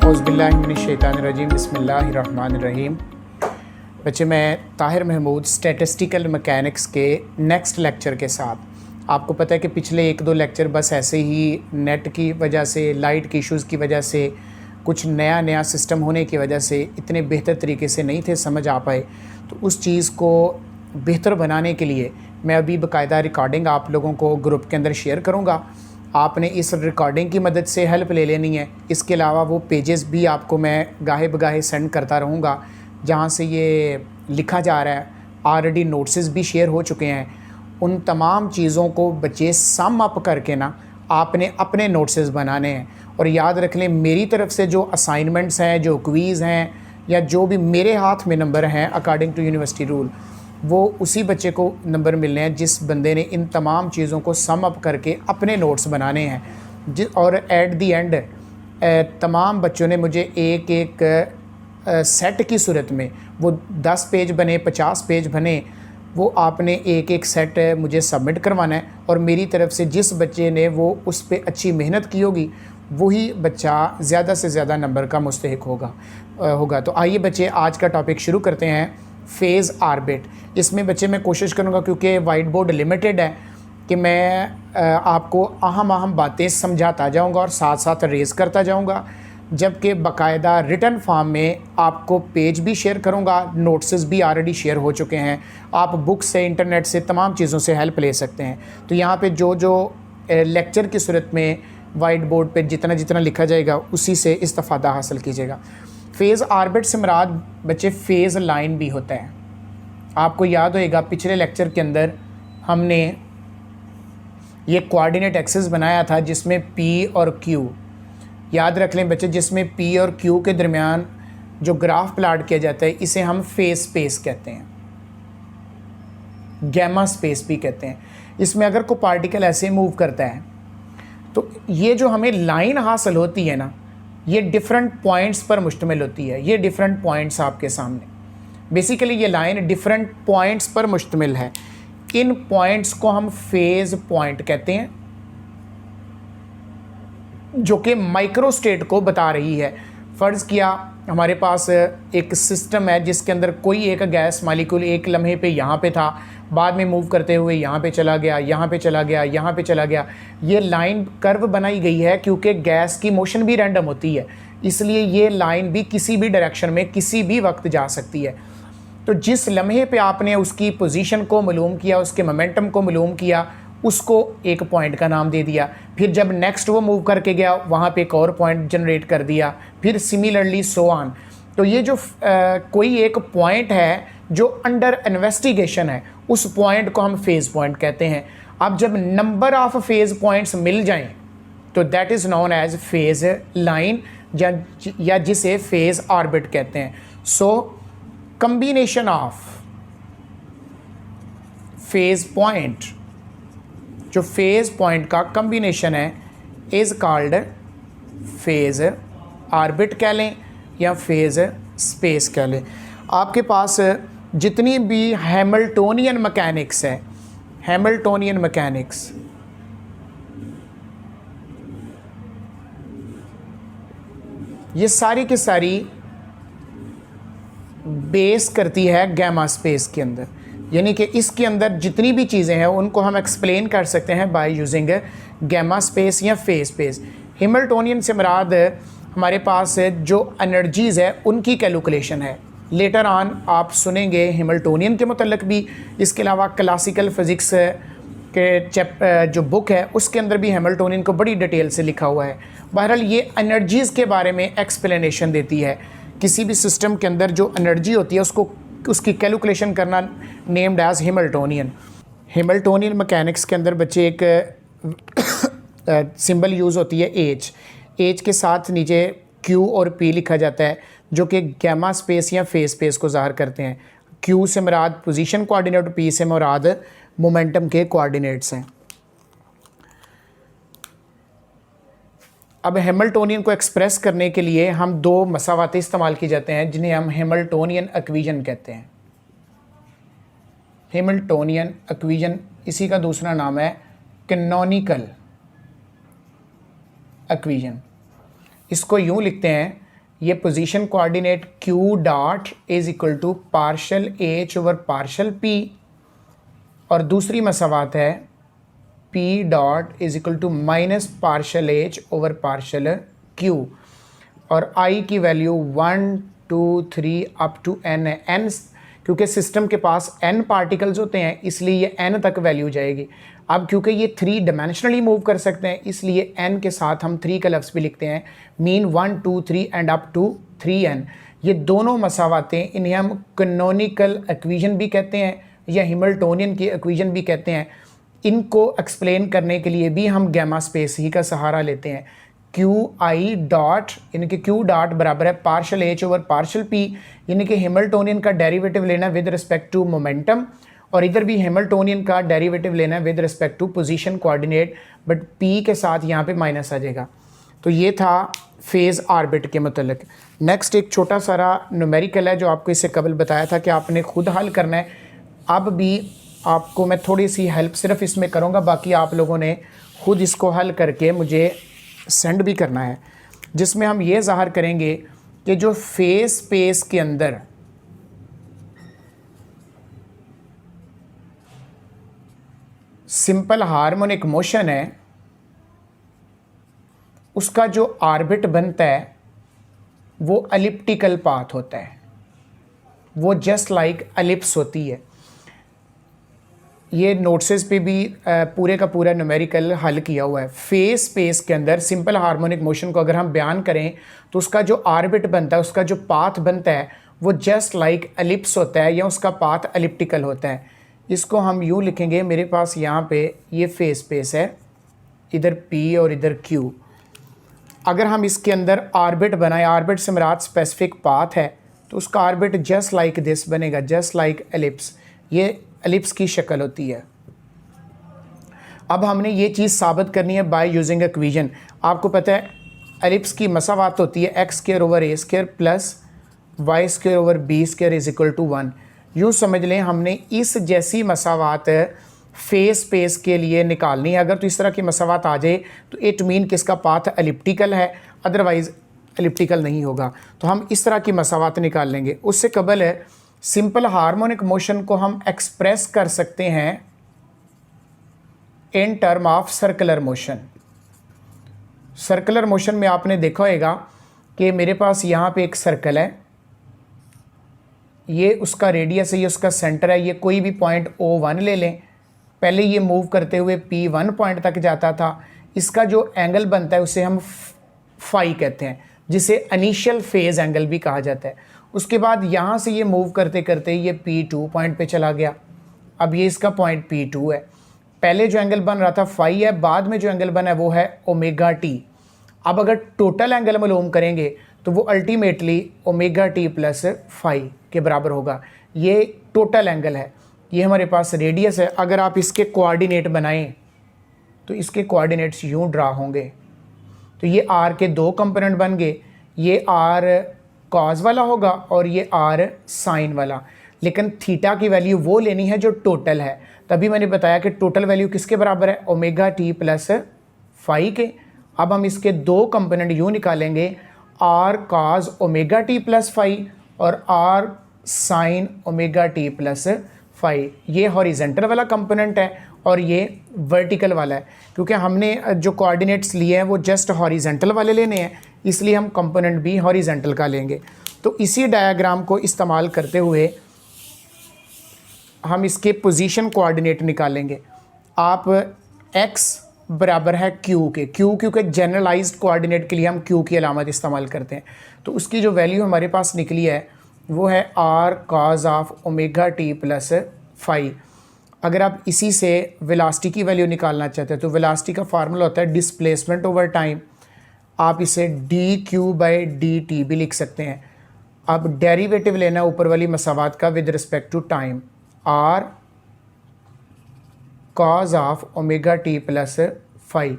औज़ुबिल्लाहिमिनश्शैतानिर्रजीम बिस्मिल्लाहिर्रहमानिर्रहीम। बच्चे, मैं ताहिर महमूद स्टैटिस्टिकल मैकेनिक्स के नेक्स्ट लेक्चर के साथ, आपको पता है कि पिछले 1-2 लेक्चर बस ऐसे ही नेट की वजह से, लाइट के इश्यूज़ की वजह से, कुछ नया सिस्टम होने की वजह से इतने बेहतर तरीके से नहीं थे समझ आ पाए। तो उस चीज़ को बेहतर बनाने के लिए मैं अभी बाकायदा रिकॉर्डिंग आप लोगों को ग्रुप के अंदर शेयर करूँगा। आपने इस रिकॉर्डिंग की मदद से हेल्प ले लेनी है। इसके अलावा वो पेजेस भी आपको मैं गाहे बगाहे सेंड करता रहूँगा जहाँ से ये लिखा जा रहा है। ऑलरेडी नोट्स भी शेयर हो चुके हैं। उन तमाम चीज़ों को बच्चे सम अप करके ना आपने अपने नोट्स बनाने हैं। और याद रख लें, मेरी तरफ से जो असाइनमेंट्स हैं, जो क्वीज़ हैं, या जो भी मेरे हाथ में नंबर हैं अकॉर्डिंग टू यूनिवर्सिटी रूल, वो उसी बच्चे को नंबर मिलने हैं जिस बंदे ने इन तमाम चीज़ों को सम अप करके अपने नोट्स बनाने हैं। और एट दी एंड तमाम बच्चों ने मुझे एक सेट की सूरत में, वो 10 पेज बने, 50 पेज बने, वो आपने एक सेट मुझे सबमिट करवाना है। और मेरी तरफ से जिस बच्चे ने वो उस पर अच्छी मेहनत की होगी, वही बच्चा ज़्यादा से ज़्यादा नंबर का मुस्तहिक होगा। तो आइए बच्चे, आज का टॉपिक शुरू करते हैं, फ़ेज़ ऑर्बिट। इसमें बच्चे मैं कोशिश करूँगा, क्योंकि वाइट बोर्ड लिमिटेड है, कि मैं आपको अहम बातें समझाता जाऊँगा और साथ साथ रेज़ करता जाऊँगा, जबकि बाकायदा रिटन फॉर्म में आपको पेज भी शेयर करूँगा। नोट्स भी ऑलरेडी शेयर हो चुके हैं। आप बुक से, इंटरनेट से, तमाम चीज़ों से हेल्प ले सकते हैं। तो यहाँ पे जो लेक्चर की सूरत में वाइट बोर्ड पे जितना लिखा जाएगा, उसी से इस्तिफ़ादा हासिल कीजिएगा। फ़ेज़ ऑर्बिट से मुराद बच्चे फ़ेज़ लाइन भी होता है। आपको याद होएगा पिछले लेक्चर के अंदर हमने ये कोऑर्डिनेट एक्सिस बनाया था जिसमें P और Q, याद रख लें बच्चे, जिसमें P और Q के दरमियान जो ग्राफ प्लाट किया जाता है, इसे हम फेज़ स्पेस कहते हैं, गैमा स्पेस भी कहते हैं। इसमें अगर कोई पार्टिकल ऐसे मूव करता है तो ये जो हमें लाइन हासिल होती है ना, ये डिफरेंट पॉइंट्स पर मुश्तमिल होती है। ये डिफरेंट पॉइंट्स आपके सामने, बेसिकली ये लाइन डिफरेंट पॉइंट्स पर मुश्तमिल है। इन पॉइंट्स को हम फेज़ पॉइंट कहते हैं, जो कि माइक्रो स्टेट को बता रही है। फ़र्ज़ किया हमारे पास एक सिस्टम है जिसके अंदर कोई एक गैस मालिक्यूल एक लम्हे पे यहाँ पे था, बाद में मूव करते हुए यहाँ पे चला गया, यहाँ पे चला गया, यहाँ पे चला गया। ये लाइन कर्व बनाई गई है क्योंकि गैस की मोशन भी रैंडम होती है, इसलिए ये लाइन भी किसी भी डायरेक्शन में किसी भी वक्त जा सकती है। तो जिस लम्हे पे आपने उसकी पोजीशन को मालूम किया, उसके मोमेंटम को मालूम किया, उसको एक पॉइंट का नाम दे दिया। फिर जब नेक्स्ट वो मूव करके गया, वहाँ पे एक और पॉइंट जनरेट कर दिया, फिर सिमिलरली सो ऑन। तो ये जो कोई एक पॉइंट है जो अंडर इन्वेस्टिगेशन है, उस पॉइंट को हम फेज़ पॉइंट कहते हैं। अब जब नंबर ऑफ फेज़ पॉइंट्स मिल जाएं तो that is known as phase line, या जिसे फेज़ ऑर्बिट कहते हैं। So combination of phase point, जो फेज़ पॉइंट का कम्बिनेशन है, इज़ कॉल्ड फेज़ ऑर्बिट कह लें या फेज़ स्पेस कह लें। आपके पास जितनी भी हैमिल्टोनियन मैकेनिक्स है, हैमिल्टोनियन मैकेनिक्स, ये सारी की सारी बेस करती है गैमा स्पेस के अंदर। यानी कि इसके अंदर जितनी भी चीज़ें हैं उनको हम एक्सप्लेन कर सकते हैं बाय यूजिंग गैमा स्पेस या फेज स्पेस। हैमिल्टोनियन से मुराद हमारे पास जो एनर्जीज़ है उनकी कैलकुलेशन है। लेटर ऑन आप सुनेंगे हैमिल्टोनियन के मुतल्लिक भी। इसके अलावा क्लासिकल फ़िज़िक्स के जो बुक है उसके अंदर भी हैमिल्टोनियन को बड़ी डिटेल से लिखा हुआ है। बहरहाल ये एनर्जीज़ के बारे में एक्सप्लेनेशन देती है। किसी भी सिस्टम के अंदर जो एनर्जी होती है उसकी कैलकुलेशन करना named as Hamiltonian. Hamiltonian mechanics के अंदर बच्चे एक सिंबल यूज़ होती है एच के साथ नीचे Q और P लिखा जाता है, जो कि गैमा स्पेस या फेज स्पेस को ज़ाहिर करते हैं। Q से मुराद पोजीशन कोऑर्डिनेट, P से मुराद मोमेंटम के कोऑर्डिनेट्स हैं। अब हैमिल्टोनियन को एक्सप्रेस करने के लिए हम 2 मसावाते इस्तेमाल किए जाते हैं जिन्हें हम हैमिल्टोनियन इक्वेशन कहते हैं। हैमिल्टोनियन इक्वेशन, इसी का दूसरा नाम है कैनोनिकल इक्वेशन। इसको यूँ लिखते हैं ये position coordinate q dot is equal to partial h over partial p, और दूसरी मसावात है p dot is equal to minus partial h over partial q, और i की वैल्यू 1 2 3 अप टू n है। n क्योंकि सिस्टम के पास n पार्टिकल्स होते हैं इसलिए ये n तक वैल्यू जाएगी। अब क्योंकि ये 3 डायमेंशनली मूव कर सकते हैं इसलिए n के साथ हम 3 का लफ्ज़ भी लिखते हैं, mean 1 2 3 and up to 3n। ये दोनों मसावातें, इन्हें हम कैनोनिकल इक्वेशन भी कहते हैं या हैमिल्टोनियन की इक्वेशन भी कहते हैं। इनको एक्सप्लेन करने के लिए भी हम गैमा स्पेस ही का सहारा लेते हैं। क्यू आई डॉट यानी कि क्यू डॉट बराबर है partial H over partial P, यानी कि हैमिल्टोनियन का डेरिवेटिव लेना विद रिस्पेक्ट टू मोमेंटम, और इधर भी हैमिल्टोनियन का डेरिवेटिव लेना है with respect to position coordinate, but P के साथ यहाँ पे माइनस आ जाएगा। तो ये था फेज़ आर्बिट के मतलब। नेक्स्ट एक छोटा सारा न्यूमेरिकल है जो आपको इससे कबल बताया था कि आपने खुद हल करना है। अब भी आपको मैं थोड़ी सी हेल्प सिर्फ इसमें करूँगा, बाकी आप लोगों ने खुद इसको हल करके मुझे सेंड भी करना है, जिसमें हम ये ज़ाहिर करेंगे कि जो फेज स्पेस के अंदर सिंपल हार्मोनिक मोशन है उसका जो ऑर्बिट बनता है वो एलिप्टिकल पाथ होता है, वो जस्ट लाइक एलिप्स होती है। ये नोट्सेस पे भी पूरे का पूरा न्यूमेरिकल हल किया हुआ है। फेज स्पेस के अंदर सिंपल हार्मोनिक मोशन को अगर हम बयान करें तो उसका जो ऑर्बिट बनता है, उसका जो पाथ बनता है वो जस्ट लाइक एलिप्स होता है या उसका पाथ एलिप्टिकल होता है। इसको हम यूँ लिखेंगे, मेरे पास यहाँ पे ये फेज स्पेस है, इधर P और इधर Q। अगर हम इसके अंदर ऑर्बिट बनाएं, ऑर्बिट से मुराद स्पेसिफिक पाथ है, तो उसका ऑर्बिट जस्ट लाइक दिस बनेगा, जस्ट लाइक एलिप्स। ये एलिप्स की शक्ल होती है। अब हमने ये चीज़ साबित करनी है बाय यूजिंग इक्वेशन। आपको पता है एलिप्स की मसावात होती है x square over a square plus y square over b square is equal to 1। यूँ समझ लें हमने इस जैसी मसावात फेज स्पेस के लिए निकालनी है। अगर तो इस तरह की मसावात आ जाए तो इट मीन कि इसका पाथ एलिप्टिकल है, अदरवाइज़ एलिप्टिकल नहीं होगा। तो हम इस तरह की मसावात निकाल लेंगे। उससे कबल है सिंपल हार्मोनिक मोशन को हम एक्सप्रेस कर सकते हैं in term of circular motion. Circular motion में आपने देखा होगा कि मेरे पास यहाँ पे एक सर्कल है, ये उसका रेडियस है, ये उसका सेंटर है। ये कोई भी पॉइंट O1 ले लें, पहले ये मूव करते हुए P1 पॉइंट तक जाता था। इसका जो एंगल बनता है उसे हम फाई कहते हैं, जिसे इनिशियल फेज एंगल भी कहा जाता है। उसके बाद यहाँ से ये मूव करते करते ये P2 पॉइंट पे चला गया। अब ये इसका पॉइंट P2 है। पहले जो एंगल बन रहा था फाई है, बाद में जो एंगल बना है वो है ओमेगा टी। अब अगर टोटल एंगल मालूम करेंगे तो वो ultimately omega t plus phi के बराबर होगा। ये टोटल एंगल है, ये हमारे पास रेडियस है। अगर आप इसके कोऑर्डिनेट बनाएं तो इसके कोऑर्डिनेट्स यूँ ड्रा होंगे। तो ये आर के दो कंपोनेंट बन गए, ये आर कॉज वाला होगा और ये आर साइन वाला। लेकिन थीटा की वैल्यू वो लेनी है जो टोटल है। तभी मैंने बताया कि टोटल वैल्यू किसके बराबर है, ओमेगा टी प्लस फाई के। अब हम इसके दो कंपोनेंट यूँ निकालेंगे, r cos omega t plus phi और r sine omega t plus phi. ये हॉरिजेंटल वाला कंपोनेंट है और ये वर्टिकल वाला है। क्योंकि हमने जो कोऑर्डिनेट्स लिए हैं वो जस्ट हॉरिजेंटल वाले लेने हैं, इसलिए हम कंपोनेंट भी हॉरिजेंटल का लेंगे। तो इसी डायग्राम को इस्तेमाल करते हुए हम इसके पोजीशन कोऑर्डिनेट निकालेंगे। आप x बराबर है q के, क्योंकि जनरलाइज्ड कोऑर्डिनेट के लिए हम q की अलामत इस्तेमाल करते हैं। तो उसकी जो वैल्यू हमारे पास निकली है वो है r cos of omega t plus phi. अगर आप इसी से वेलोसिटी की वैल्यू निकालना चाहते हैं तो वेलोसिटी का फार्मूला होता है डिस्प्लेसमेंट ओवर टाइम। आप इसे dq/dt भी लिख सकते हैं। अब डेरिवेटिव लेना ऊपर वाली मसावात का with respect to time, r cos of omega t plus phi.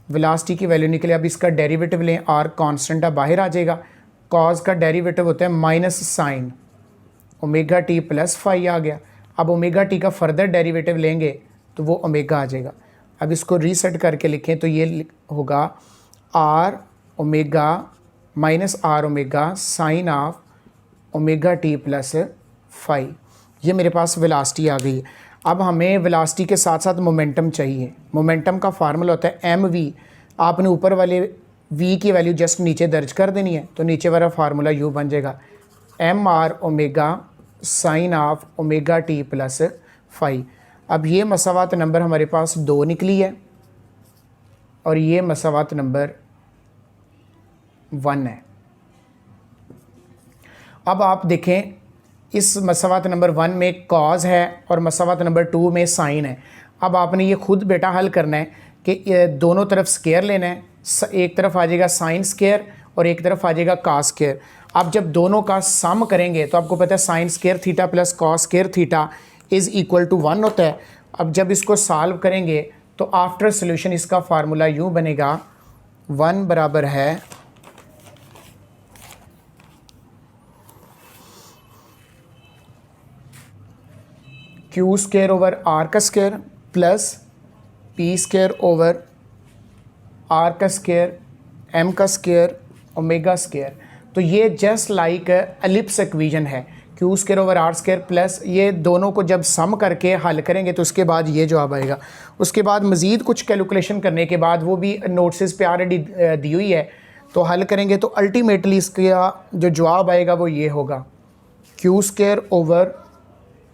Velocity की वैल्यू निकले। अब इसका डेरिवेटिव लें, r कांस्टेंट है बाहर आ जाएगा। cos का डेरिवेटिव होता है minus sine omega t plus phi आ गया। अब ओमेगा टी का फर्दर डेरिवेटिव लेंगे तो वो ओमेगा आ जाएगा। अब इसको रीसेट करके लिखें तो ये होगा r omega minus r omega sine of omega t plus phi. ये मेरे पास वेलोसिटी आ गई है। अब हमें वेलोसिटी के साथ साथ मोमेंटम चाहिए। मोमेंटम का फार्मूला होता है एम वी। आपने ऊपर वाले वी की वैल्यू जस्ट नीचे दर्ज कर देनी है, तो नीचे वाला फार्मूला यू बन जाएगा m r omega sine of omega t plus phi. अब ये मसावात नंबर हमारे पास 2 निकली है और ये मसावात नंबर 1 है। अब आप देखें इस मसावात नंबर 1 में कॉज है और मसावात नंबर 2 में साइन है। अब आपने ये खुद बेटा हल करना है कि दोनों तरफ स्केयर लेना है। एक तरफ आ जाएगा साइन स्केयर और एक तरफ आ जाएगा कॉस स्केयर। आप जब दोनों का सम करेंगे तो आपको पता है sine square theta plus cos square theta is equal to 1 होता है। अब जब इसको सॉल्व करेंगे तो आफ्टर सोल्यूशन इसका फार्मूला यूँ बनेगा 1 बराबर है क्यू स्केयर ओवर आर का square plus p square over r का स्केयर एम का स्केयर ओमेगा स्केयर। तो ये जस्ट लाइक एलिप्स इक्वेशन है, q square over r square plus ये दोनों को जब सम करके हल करेंगे तो उसके बाद ये जवाब आएगा। उसके बाद मज़ीद कुछ कैलकुलेशन करने के बाद वो भी नोट्स पे ऑलरेडी दी हुई है, तो हल करेंगे तो अल्टीमेटली इसका जो जवाब आएगा वो ये होगा q square over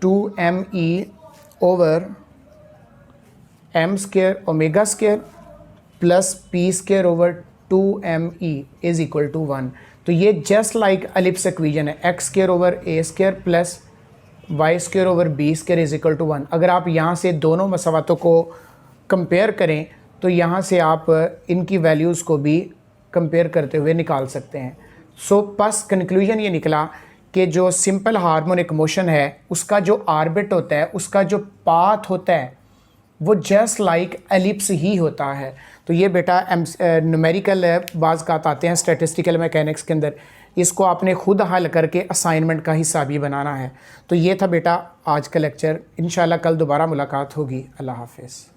2me over m square omega square plus p square over 2me is equal to 1। तो ये जस्ट लाइक एलिप्स इक्वेशन है, x square over a square plus y square over b square is equal to 1। अगर आप यहाँ से दोनों मसावातों को compare करें तो यहाँ से आप इनकी वैल्यूज़ को भी कंपेयर करते हुए निकाल सकते हैं। सो बस कंक्लूजन ये निकला कि जो सिंपल हार्मोनिक मोशन है उसका जो ऑर्बिट होता है, उसका जो पाथ होता है वो जस्ट लाइक एलिप्स ही होता है। तो ये बेटा न्यूमेरिकल बाज़ का आते हैं स्टैटिस्टिकल मैकेनिक्स के अंदर, इसको आपने खुद हल करके असाइनमेंट का हिस्सा भी बनाना है। तो ये था बेटा आज का लेक्चर। इंशाल्लाह कल दोबारा मुलाकात होगी। अल्लाह हाफिज़।